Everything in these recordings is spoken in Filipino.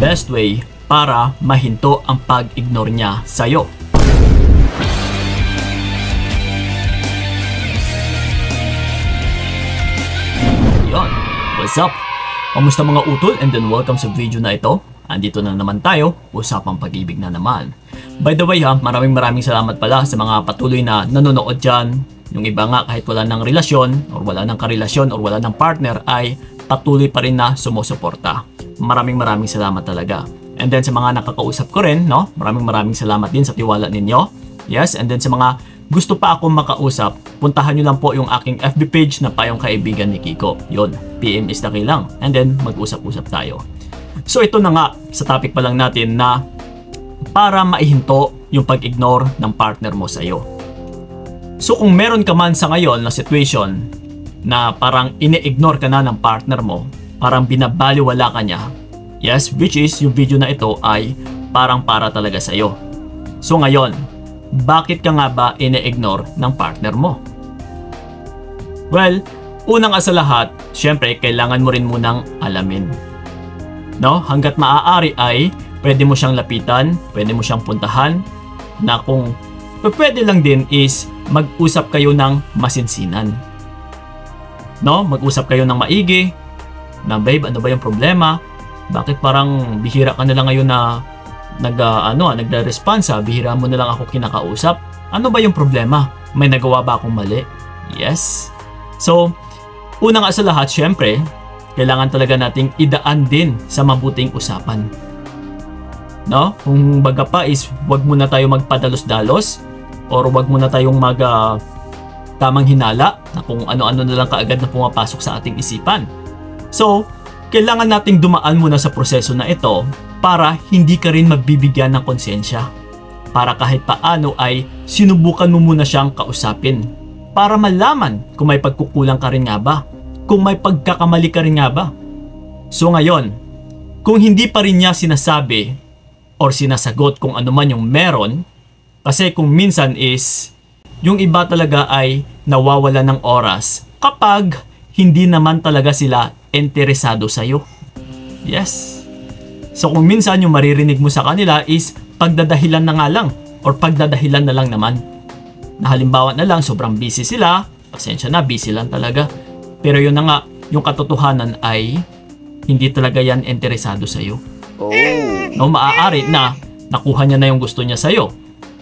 best way para mahinto ang pag-ignore niya sa'yo. Yon, what's up? Kamusta mga utol, and then welcome sa video na ito. Andito na naman tayo, usapang pag-ibig na naman. By the way maraming salamat pala sa mga patuloy na nanonood dyan. Yung iba nga kahit wala ng relasyon, or wala ng karelasyon, or wala ng partner, ay patuloy pa rin na sumusuporta. Maraming salamat talaga. And then sa mga nakakausap ko rin, no? Maraming salamat din sa tiwala ninyo. Yes, and then sa mga gusto pa akong makausap, puntahan nyo lang po yung aking FB page na Payong Kaibigan ni Kiko. Yun, PM is laki lang. And then, mag-usap-usap tayo. So, ito na nga, sa topic pa lang natin na para maihinto yung pag-ignore ng partner mo sa'yo. So, kung meron ka man sa ngayon na situation na parang ini-ignore ka na ng partner mo, parang binabaliwala ka niya, yes, which is yung video na ito ay parang para talaga sa'yo. So, ngayon, bakit ka nga ba ine-ignore ng partner mo? Well, unang sa lahat, syempre kailangan mo rin munang alamin. No? Hanggat maaari ay pwede mo siyang lapitan, pwede mo siyang puntahan, na kung pwede lang din is mag-usap kayo ng masinsinan. No? Mag-usap kayo ng maigi, na babe, ano ba yung problema? Bakit parang bihira ka na lang ngayon na nagre-responsa, bihira mo na lang ako kinakausap. Ano ba yung problema? May nagawa ba akong mali? Yes. So, una nga sa lahat, syempre, kailangan talaga nating idaan din sa mabuting usapan. No? Kung baga pa is, wag muna tayo magpadalos-dalos or wag muna tayong tamang hinala na kung ano-ano na lang kaagad na pumapasok sa ating isipan. So, kailangan nating dumaan muna sa proseso na ito para hindi ka rin magbibigyan ng konsensya. Para kahit paano ay sinubukan mo muna siyang kausapin. Para malaman kung may pagkukulang ka rin nga ba. Kung may pagkakamali ka rin nga ba. So ngayon, kung hindi pa rin niya sinasabi or sinasagot kung ano man yung meron, kasi kung minsan is yung iba talaga ay nawawala ng oras kapag hindi naman talaga sila interesado sa'yo. Yes. So kung minsan yung maririnig mo sa kanila is pagdadahilan na nga lang or pagdadahilan na lang naman. Na halimbawa na lang sobrang busy sila, pasensya na, busy lang talaga. Pero yun na nga, yung katotohanan ay hindi talaga yan interesado sa'yo. Oh. No, maaari na nakuha niya na yung gusto niya sa'yo.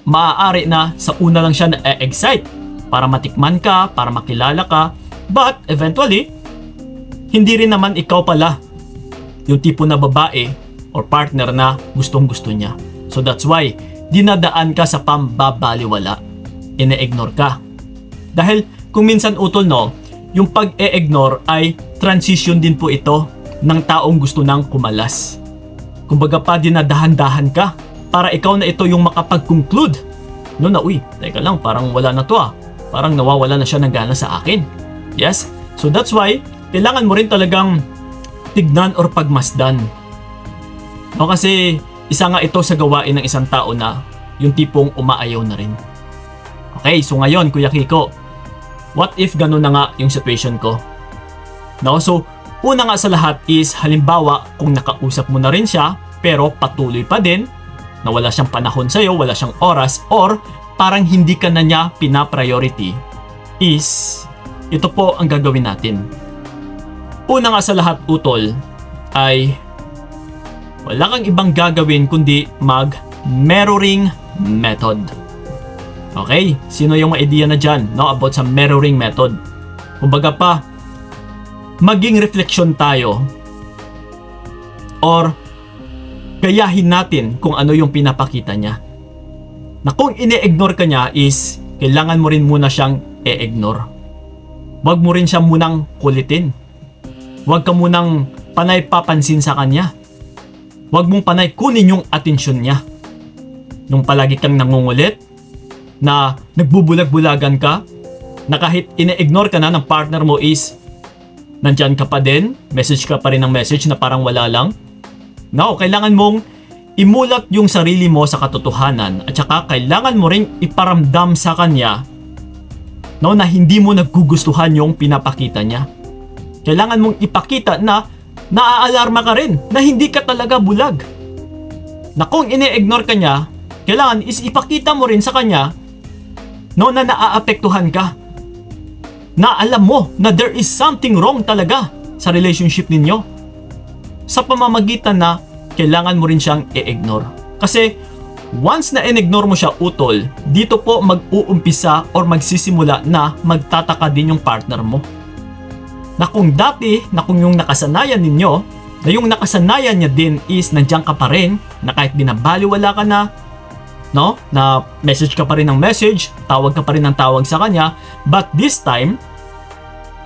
Maaari na sa una lang siya na-excite para matikman ka, para makilala ka. But eventually, hindi rin naman ikaw pala yung tipo na babae or partner na gustong-gusto niya. So that's why, dinadaan ka sa pambabaliwala. Ine-ignore ka. Dahil kung minsan utol no, yung pag-e-ignore ay transition din po ito ng taong gusto nang kumalas. Kumbaga pa dinadahan-dahan ka para ikaw na ito yung makapag-conclude. No na, uy, teka lang, parang wala na to Parang nawawala na siya ng gana sa akin. Yes? So that's why, kailangan mo rin talagang tignan or pagmasdan. No, kasi isa nga ito sa gawain ng isang tao na yung tipong umaayaw na rin. Okay, so ngayon Kuya Kiko, what if ganun na nga yung situation ko? No, so una nga sa lahat is halimbawa kung nakausap mo na rin siya pero patuloy pa din na wala siyang panahon sa'yo, wala siyang oras, or parang hindi ka na niya pina-priority, is ito po ang gagawin natin. Una nga sa lahat utol ay wala kang ibang gagawin kundi mag-mirroring method. Okay? Sino yung may idea na dyan, no, about sa mirroring method? Kumbaga pa, maging reflection tayo or gayahin natin kung ano yung pinapakita niya. Na kung ine-ignore ka niya is, kailangan mo rin muna siyang e-ignore. Huwag mo rin siya munang kulitin. Huwag ka munang panay papansin sa kanya. Huwag mong panay kunin yung atensyon niya. Yung palagi kang nangungulit, na nagbubulag-bulagan ka, na kahit ine-ignore ka na ng partner mo is, nandyan ka pa din, message ka pa rin ng message na parang wala lang. No, kailangan mong imulat yung sarili mo sa katotohanan at saka kailangan mo ring iparamdam sa kanya no, na hindi mo nagugustuhan yung pinapakita niya. Kailangan mong ipakita na naaalarma ka rin na hindi ka talaga bulag. Na kung ine-ignore ka niya, kailangan is ipakita mo rin sa kanya no, na naaapektuhan ka. Na alam mo na there is something wrong talaga sa relationship ninyo. Sa pamamagitan na kailangan mo rin siyang i-ignore. Kasi once na in-ignore mo siya, utol, dito po mag-uumpisa or magsisimula na magtataka din yung partner mo. Na kung dati, na kung yung nakasanayan ninyo, na yung nakasanayan niya din is nandiyan ka pa rin, na kahit binabaliwala ka na, no? Na message ka pa rin ng message, tawag ka pa rin ng tawag sa kanya, but this time,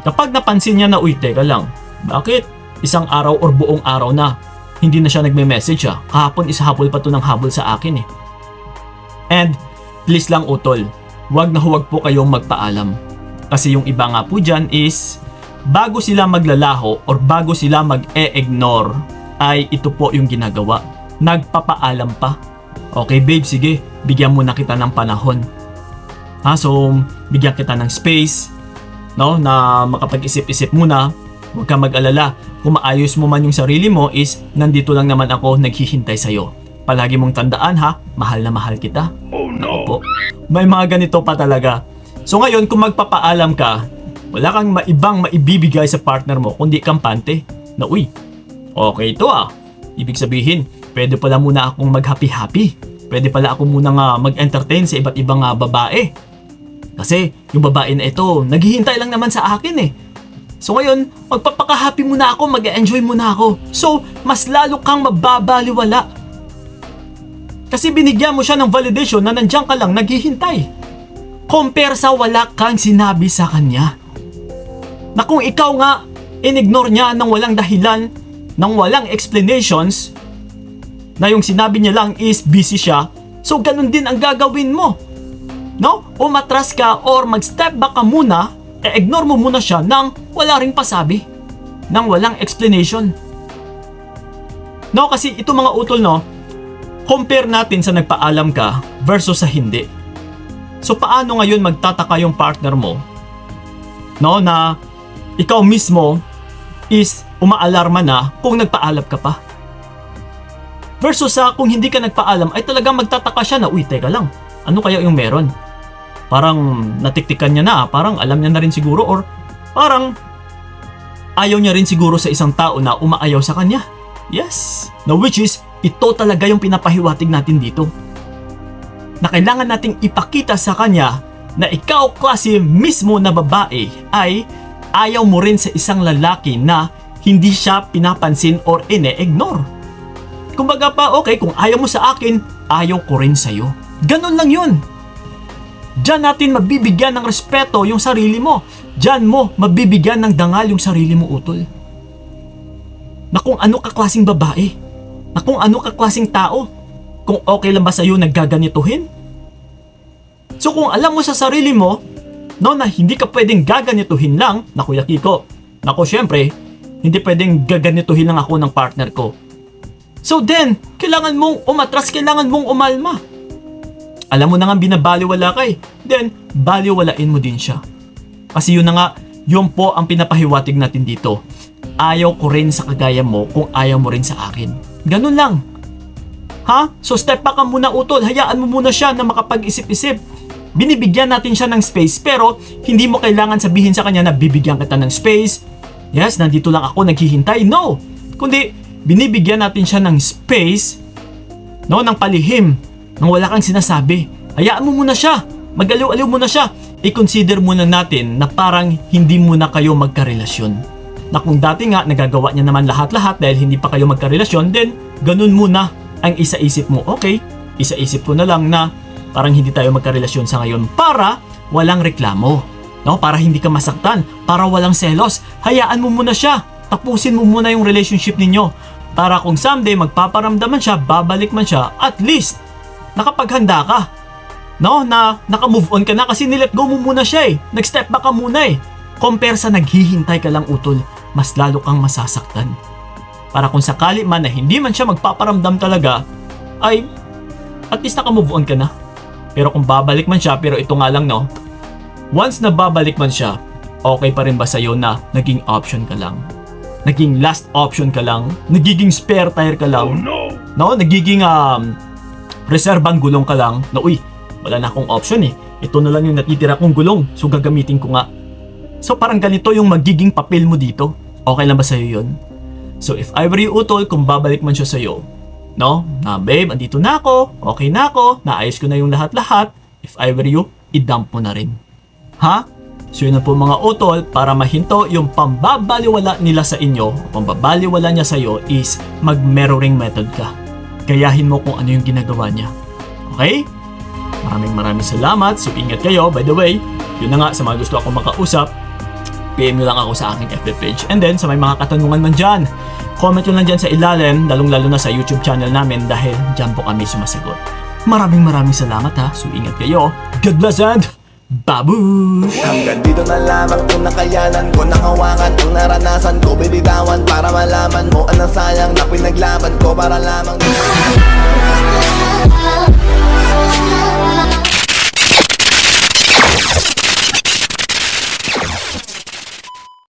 kapag napansin niya na, uy, teka lang, bakit isang araw or buong araw na, hindi na siya nagme-message ah. Kahapon is habol pa to ng habol sa akin eh. And, please lang utol, huwag na huwag po kayong magpaalam. Kasi yung iba nga po dyan is, bago sila maglalaho or bago sila mag-e-ignore, ay ito po yung ginagawa. Nagpapaalam pa. Okay babe, sige, bigyan mo na kita ng panahon. So, bigyan kita ng space, no, na makapag-isip-isip muna. Huwag ka mag-alala. Kung maayos mo man yung sarili mo is, nandito lang naman ako naghihintay sa'yo. Palagi mong tandaan ha, mahal na mahal kita. Oh no! Po. May mga ganito pa talaga. So ngayon, kung magpapaalam ka, wala kang maibang maibibigay sa partner mo, kundi kampante. Na uy, okay to ah. Ibig sabihin, pwede pala muna akong mag-happy-happy. Pwede pala ako muna nga mag-entertain sa iba't ibang babae. Kasi yung babae na ito, naghihintay lang naman sa akin eh. So ngayon, magpapaka-happy muna ako, mag-enjoy muna ako. So, mas lalo kang mababaliwala. Kasi binigyan mo siya ng validation na nandiyan ka lang, naghihintay. Compare sa wala kang sinabi sa kanya. Na kung ikaw nga, in-ignore niya ng walang dahilan, ng walang explanations, na yung sinabi niya lang is busy siya, so ganun din ang gagawin mo. No? Umatras ka or mag-step back ka muna, ignore mo muna siya nang wala ring pasabi, nang walang explanation. No, kasi ito mga utol, no, compare natin sa nagpaalam ka versus sa hindi. So paano ngayon magtataka yung partner mo, no, na ikaw mismo is umaalarma na kung nagpaalam ka pa, versus sa kung hindi ka nagpaalam ay talagang magtataka siya na, uy, teka lang, ano kaya yung meron? Parang natiktikan niya na, parang alam niya na rin siguro, or parang ayaw niya rin siguro sa isang tao na umaayaw sa kanya. Yes, na which is, ito talaga yung pinapahiwatig natin dito. Na kailangan nating ipakita sa kanya na ikaw klase mismo na babae ay ayaw mo rin sa isang lalaki na hindi siya pinapansin or ine-ignore. Kumbaga pa, okay, kung ayaw mo sa akin, ayaw ko rin sa'yo. Ganon lang yun. Diyan natin mabibigyan ng respeto yung sarili mo. Diyan mo mabibigyan ng dangal yung sarili mo, utol. Na kung ano ka klaseng babae, na kung ano ka klaseng tao, kung okay lang ba sa'yo naggaganituhin. So kung alam mo sa sarili mo, no, na hindi ka pwedeng gaganituhin lang, na Kuya Kiko, nako syempre, hindi pwedeng gaganituhin lang ako ng partner ko. So then, kailangan mong umatras, kailangan mong umalma. Alam mo na nga binabaliwala ka eh, then baliwalain mo din siya. Kasi yun na nga, yun po ang pinapahiwatig natin dito. Ayaw ko rin sa kagaya mo kung ayaw mo rin sa akin. Ganun lang. Ha? So step back ka muna, utol. Hayaan mo muna siya na makapag-isip-isip. Binibigyan natin siya ng space, pero hindi mo kailangan sabihin sa kanya na bibigyan kita ng space. Yes, nandito lang ako naghihintay. No! Kundi binibigyan natin siya ng space, no, ng palihim, nang wala kang sinasabi. Hayaan mo muna siya. Mag-aliw-aliw muna siya. I-consider muna natin na parang hindi muna kayo magkarelasyon. Na kung dati nga nagagawa niya naman lahat-lahat dahil hindi pa kayo magkarelasyon, then ganun muna ang isa-isip mo. Okay, isa-isip ko na lang na parang hindi tayo magkarelasyon sa ngayon para walang reklamo. No? Para hindi ka masaktan, para walang selos. Hayaan mo muna siya. Tapusin mo muna yung relationship ninyo. Para kung someday magpaparamdaman siya, babalik man siya, at least nakapaghanda ka. No, na naka-move on ka na kasi nilet go mo muna siya eh. Nag-step back ka muna eh. Compare sa naghihintay ka lang, utol, mas lalo kang masasaktan. Para kung sakali man na hindi man siya magpaparamdam talaga, ay at least naka-move on ka na. Pero kung babalik man siya, pero ito nga lang, no, once na babalik man siya, okay pa rin ba sa'yo na naging option ka lang? naging last option ka lang, nagiging spare tire ka lang, no? Nagiging reserbang gulong ka lang, na uy, wala na akong option eh. Ito na lang yung natitira kong gulong, so gagamitin ko nga. So parang ganito yung magiging papel mo dito. Okay lang ba sa'yo yun? So if I were you, Utol, kung babalik man siya sa'yo, no? Na babe, andito na ako, okay na ako, naayos ko na yung lahat-lahat. If I were you, i-dump mo na rin. Ha? So yun na po mga Utol, para mahinto yung pambabaliwala nila sa inyo, pambabaliwala niya sa'yo is mag-mirroring method ka. Gayahin mo kung ano yung ginagawa niya. Okay? Maraming salamat. So ingat kayo. By the way, yun na nga, sa mga gusto akong makausap, PM nyo lang ako sa aking FB page. And then, sa may mga katanungan man dyan, comment nyo lang dyan sa ilalim, lalong-lalo na sa YouTube channel namin dahil dyan po kami sumasagot. Maraming salamat ha. So ingat kayo. God bless and babush! Hanggang dito na lamang kung nakayanan ko, nakawangan kung naranasan ko, bibitawan para malaman mo ang sayang na pinaglaban ko para lamang